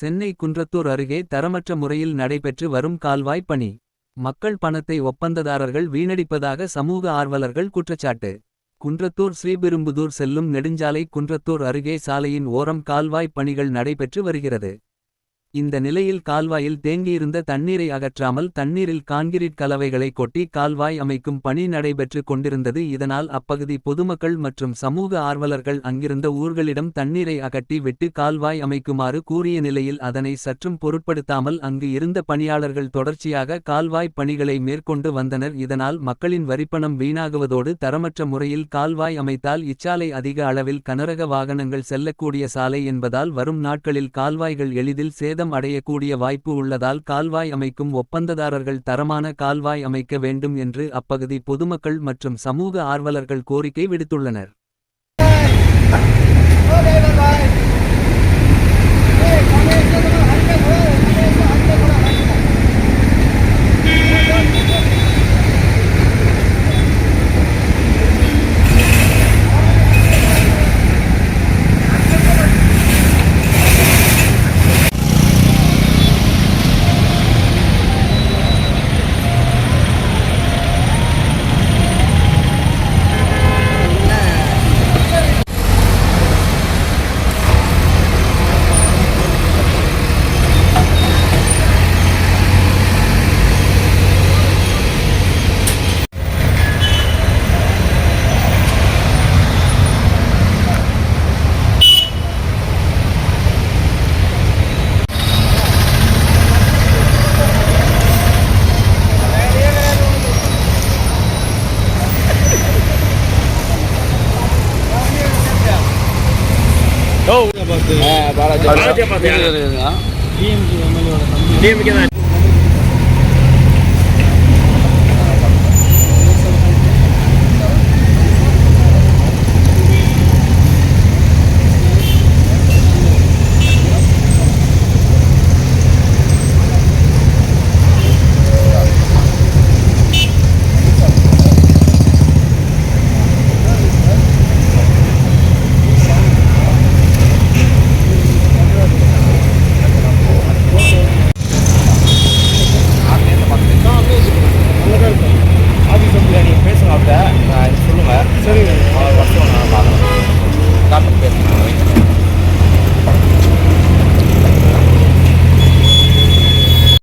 சென்னை குன்றத்தூர் அருகே தரமற்ற முறையில் நடைபெற்று வரும் கால்வாய் பணி. மக்கள் பணத்தை ஒப்பந்ததாரர்கள் வீணடிப்பதாக சமூக ஆர்வலர்கள் குற்றச்சாட்டு. குன்றத்தூர் ஸ்ரீபெரும்புதூர் செல்லும் நெடுஞ்சாலை குன்றத்தூர் அருகே சாலையின் ஓரம் கால்வாய் பணிகள் நடைபெற்று வருகிறது. இந்த நிலையில் கால்வாயில் தேங்கியிருந்த தண்ணீரை அகற்றாமல் தண்ணீரில் கான்கிரீட் கலவைகளை கொட்டி கால்வாய் அமைக்கும் பணி நடைபெற்று கொண்டிருந்தது. இதனால் அப்பகுதி பொதுமக்கள் மற்றும் சமூக ஆர்வலர்கள் அங்கிருந்த ஊர்களிடம் தண்ணீரை அகற்றி விட்டு கால்வாய் அமைக்குமாறு கூறிய நிலையில் அதனை சற்றும் பொருட்படுத்தாமல் அங்கு இருந்த பணியாளர்கள் தொடர்ச்சியாக கால்வாய் பணிகளை மேற்கொண்டு வந்தனர். இதனால் மக்களின் வரிப்பணம் வீணாகுவதோடு தரமற்ற முறையில் கால்வாய் அமைத்தால் இச்சாலை அதிக அளவில் கனரக வாகனங்கள் செல்லக்கூடிய சாலை என்பதால் வரும் நாட்களில் கால்வாய்கள் எளிதில் சேதம் அடையக்கூடிய வாய்ப்பு உள்ளதால் கால்வாய் அமைக்கும் ஒப்பந்ததாரர்கள் தரமான கால்வாய் அமைக்க வேண்டும் என்று அப்பகுதி பொதுமக்கள் மற்றும் சமூக ஆர்வலர்கள் கோரிக்கை விடுத்துள்ளனர். பாலாஜி